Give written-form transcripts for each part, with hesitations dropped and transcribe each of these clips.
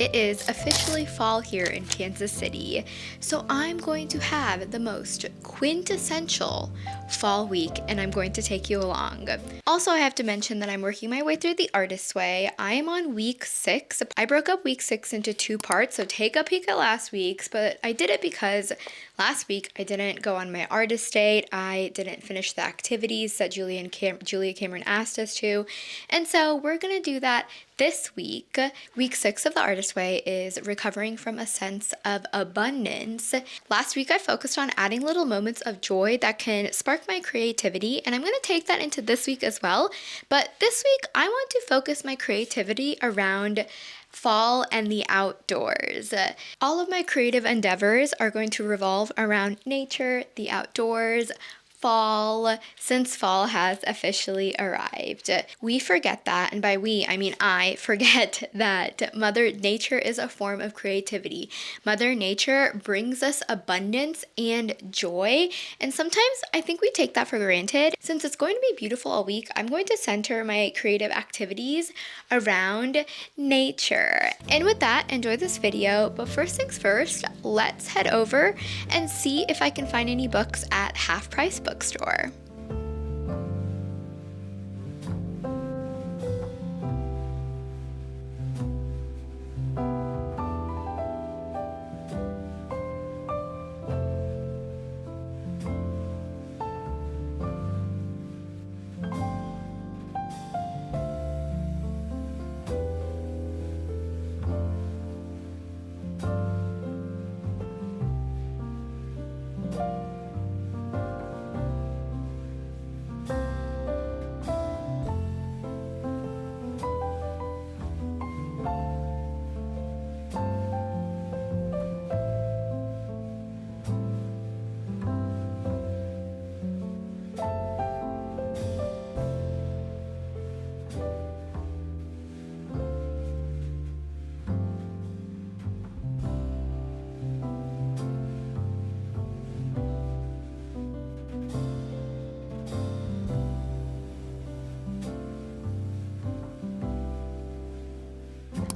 It is officially fall here in Kansas City, so I'm going to have the most quintessential fall week and I'm going to take you along. Also, I have to mention that I'm working my way through the artist's way. I am on week 6. I broke up week 6 into 2 parts, so take a peek at last week's, but I did it because last week I didn't go on my artist date. I didn't finish the activities that Julia Cameron asked us to, and so we're gonna do that this week. Week 6 of the Artist Way is recovering from a sense of abundance. Last week I focused on adding little moments of joy that can spark my creativity, and I'm going to take that into this week as well. But this week I want to focus my creativity around fall and the outdoors. All of my creative endeavors are going to revolve around nature, the outdoors, fall, since fall has officially arrived. We forget that, and by we, I mean I forget that Mother Nature is a form of creativity. Mother Nature brings us abundance and joy, and sometimes I think we take that for granted. Since it's going to be beautiful all week, I'm going to center my creative activities around nature. And with that, enjoy this video, but first things first, let's head over and see if I can find any books at Half Price Bookstore.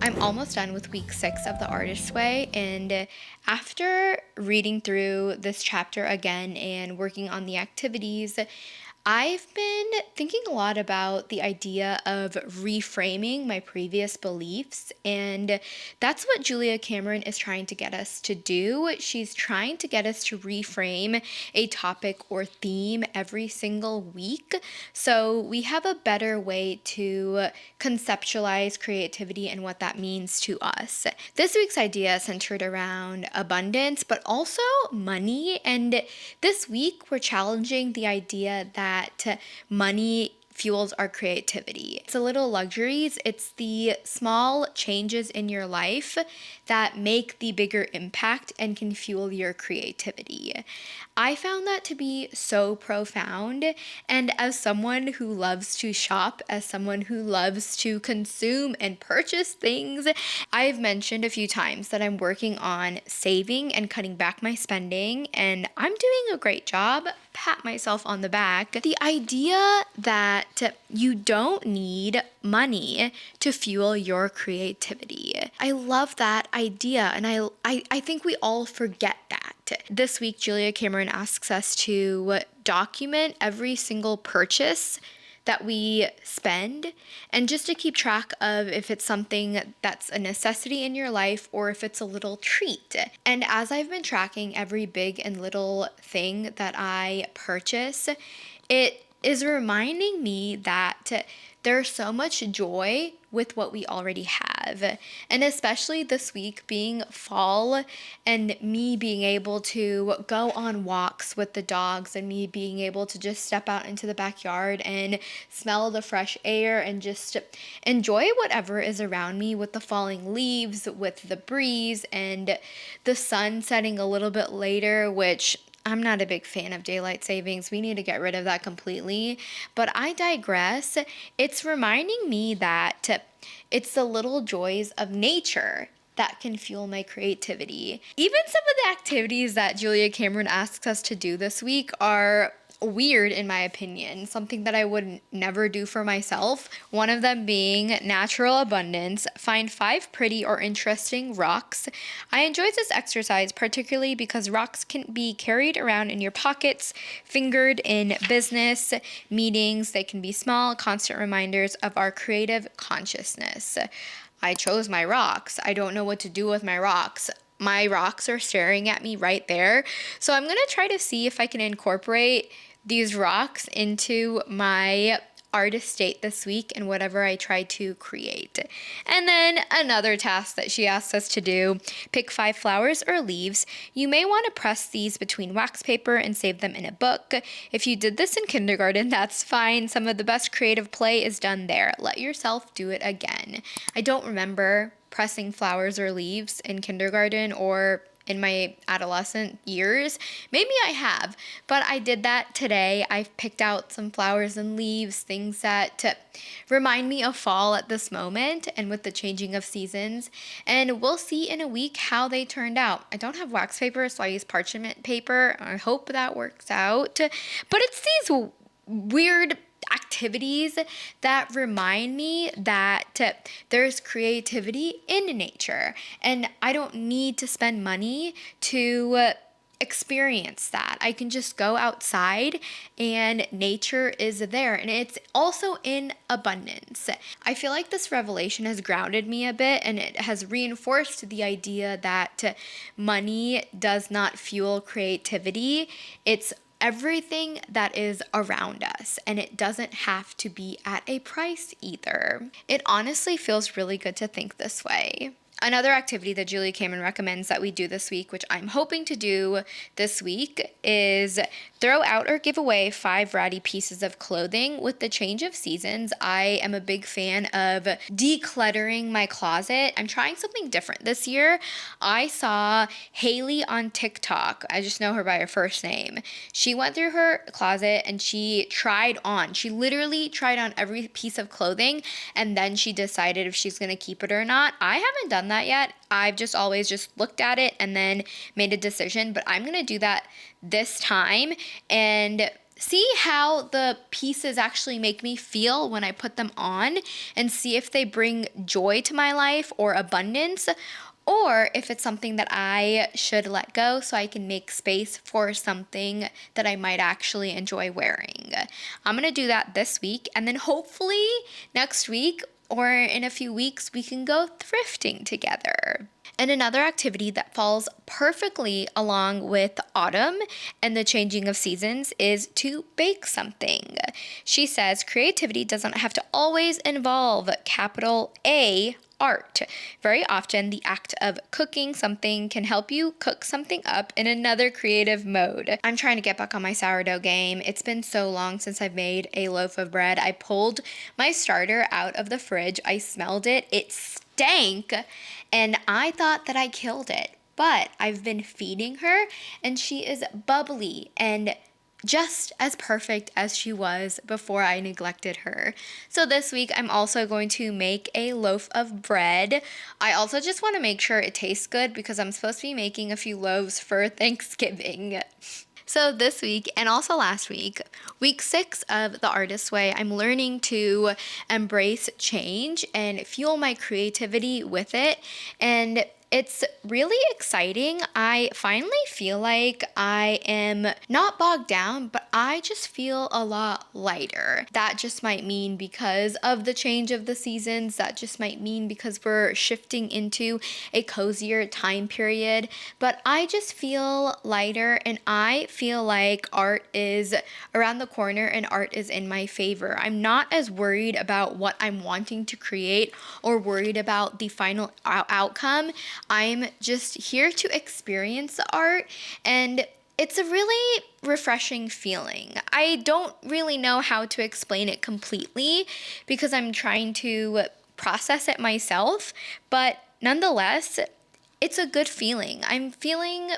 I'm almost done with week 6 of The Artist's Way, and after reading through this chapter again and working on the activities, I've been thinking a lot about the idea of reframing my previous beliefs, and that's what Julia Cameron is trying to get us to do. She's trying to get us to reframe a topic or theme every single week, so we have a better way to conceptualize creativity and what that means to us. This week's idea centered around abundance, but also money, and this week we're challenging the idea that money fuels our creativity. It's the little luxuries, it's the small changes in your life that make the bigger impact and can fuel your creativity. I found that to be so profound, and as someone who loves to shop, as someone who loves to consume and purchase things, I've mentioned a few times that I'm working on saving and cutting back my spending, and I'm doing a great job. Pat myself on the back. The idea that you don't need money to fuel your creativity. I love that idea, and I think we all forget that. This week, Julia Cameron asks us to document every single purchase that we spend, and just to keep track of if it's something that's a necessity in your life or if it's a little treat. And as I've been tracking every big and little thing that I purchase, it is reminding me that there's so much joy with what we already have. And especially this week being fall and me being able to go on walks with the dogs and me being able to just step out into the backyard and smell the fresh air and just enjoy whatever is around me with the falling leaves, with the breeze, and the sun setting a little bit later, which I'm not a big fan of daylight savings. We need to get rid of that completely. But I digress. It's reminding me that it's the little joys of nature that can fuel my creativity. Even some of the activities that Julia Cameron asks us to do this week are weird in my opinion, something that I would never do for myself. One of them being natural abundance. Find 5 pretty or interesting rocks. I enjoyed this exercise particularly because rocks can be carried around in your pockets, fingered in business meetings. They can be small, constant reminders of our creative consciousness. I chose my rocks. I don't know what to do with my rocks. My rocks are staring at me right there. So I'm going to try to see if I can incorporate these rocks into my artist state this week and whatever I try to create. And then another task that she asks us to do, pick 5 flowers or leaves. You may want to press these between wax paper and save them in a book. If you did this in kindergarten, that's fine. Some of the best creative play is done there. Let yourself do it again. I don't remember pressing flowers or leaves in kindergarten or in my adolescent years. Maybe I have, but I did that today. I've picked out some flowers and leaves, things that remind me of fall at this moment and with the changing of seasons. And we'll see in a week how they turned out. I don't have wax paper, so I use parchment paper. I hope that works out. But it's these weird activities that remind me that there's creativity in nature and I don't need to spend money to experience that. I can just go outside and nature is there and it's also in abundance. I feel like this revelation has grounded me a bit and it has reinforced the idea that money does not fuel creativity. It's everything that is around us, and it doesn't have to be at a price either. It honestly feels really good to think this way. Another activity that Julie Cameron recommends that we do this week, which I'm hoping to do this week, is throw out or give away 5 ratty pieces of clothing. With the change of seasons, I am a big fan of decluttering my closet. I'm trying something different this year. I saw Haley on TikTok. I just know her by her first name. She went through her closet and she literally tried on every piece of clothing and then she decided if she's going to keep it or not. I haven't done that yet. I've just always just looked at it and then made a decision, but I'm going to do that this time and see how the pieces actually make me feel when I put them on and see if they bring joy to my life or abundance, or if it's something that I should let go so I can make space for something that I might actually enjoy wearing. I'm going to do that this week, and then hopefully next week or in a few weeks we can go thrifting together. And another activity that falls perfectly along with autumn and the changing of seasons is to bake something. She says creativity doesn't have to always involve capital A art. Very often, the act of cooking something can help you cook something up in another creative mode. I'm trying to get back on my sourdough game. It's been so long since I've made a loaf of bread. I pulled my starter out of the fridge. I smelled it. It stank, and I thought that I killed it. But I've been feeding her, and she is bubbly and just as perfect as she was before I neglected her. So this week, I'm also going to make a loaf of bread. I also just want to make sure it tastes good because I'm supposed to be making a few loaves for Thanksgiving. So this week, and also last week, week 6 of The Artist's Way, I'm learning to embrace change and fuel my creativity with it. And it's really exciting. I finally feel like I am not bogged down, but I just feel a lot lighter. That just might mean because of the change of the seasons. That just might mean because we're shifting into a cozier time period. But I just feel lighter and I feel like art is around the corner and art is in my favor. I'm not as worried about what I'm wanting to create or worried about the final outcome. I'm just here to experience the art, and it's a really refreshing feeling. I don't really know how to explain it completely because I'm trying to process it myself, but nonetheless, it's a good feeling. I'm feeling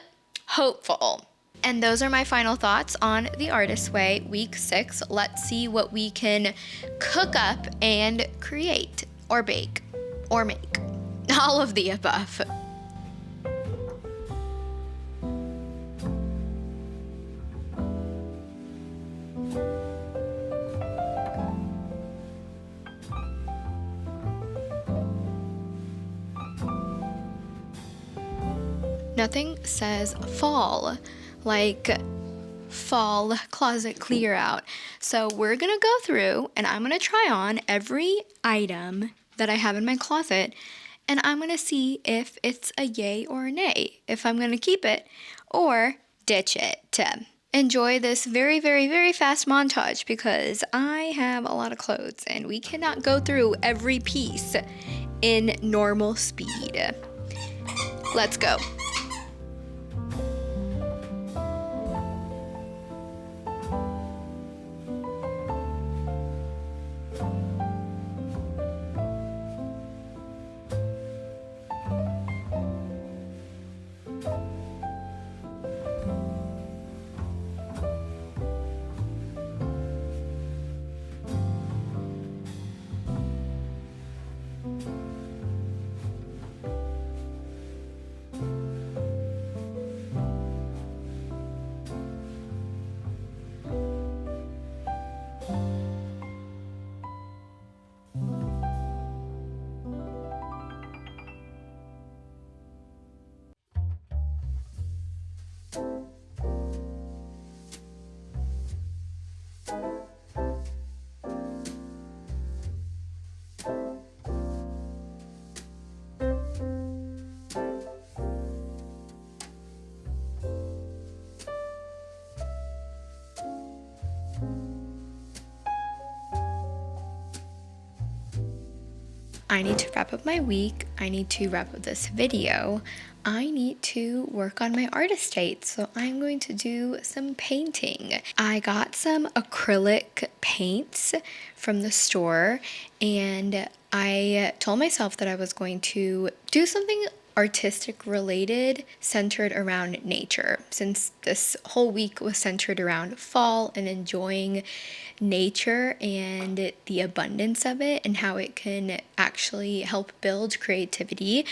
hopeful. And those are my final thoughts on The Artist's Way, week 6. Let's see what we can cook up and create or bake or make. All of the above. Nothing says fall like fall closet clear out. So we're gonna go through and I'm gonna try on every item that I have in my closet and I'm gonna see if it's a yay or a nay, if I'm gonna keep it or ditch it. Enjoy this very, very, very fast montage because I have a lot of clothes and we cannot go through every piece in normal speed. Let's go. I need to wrap up my week. I need to wrap up this video. I need to work on my artist state, so I'm going to do some painting. I got some acrylic paints from the store, and I told myself that I was going to do something artistic related centered around nature, since this whole week was centered around fall and enjoying nature and the abundance of it and how it can actually help build creativity.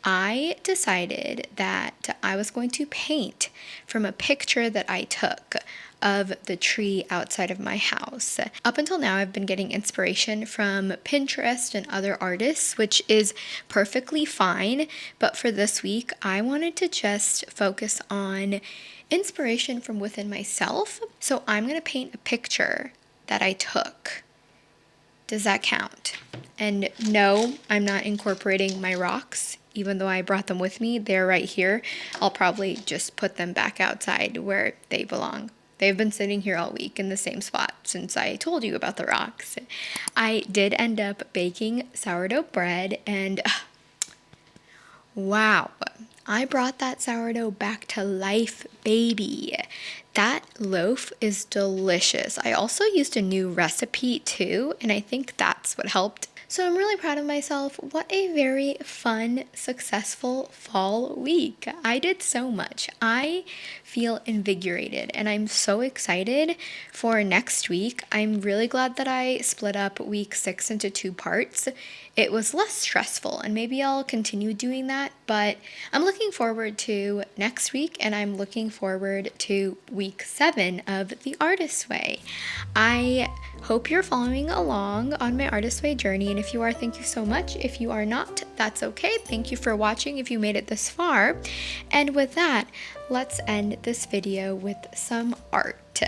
I decided that I was going to paint from a picture that I took of the tree outside of my house. Up until now, I've been getting inspiration from Pinterest and other artists, which is perfectly fine. But for this week, I wanted to just focus on inspiration from within myself. So I'm going to paint a picture that I took. Does that count? And no, I'm not incorporating my rocks, even though I brought them with me. They're right here. I'll probably just put them back outside where they belong. They've been sitting here all week in the same spot since I told you about the rocks. I did end up baking sourdough bread and wow, I brought that sourdough back to life, baby. That loaf is delicious. I also used a new recipe too, and I think that's what helped. So I'm really proud of myself. What a very fun, successful fall week. I did so much. I feel invigorated and I'm so excited for next week. I'm really glad that I split up week 6 into 2 parts. It was less stressful and maybe I'll continue doing that, but I'm looking forward to next week and I'm looking forward to week 7 of the Artist's Way. I hope you're following along on my Artist's Way journey, and if you are, thank you so much. If you are not, that's okay. Thank you for watching if you made it this far. And with that, let's end this video with some art.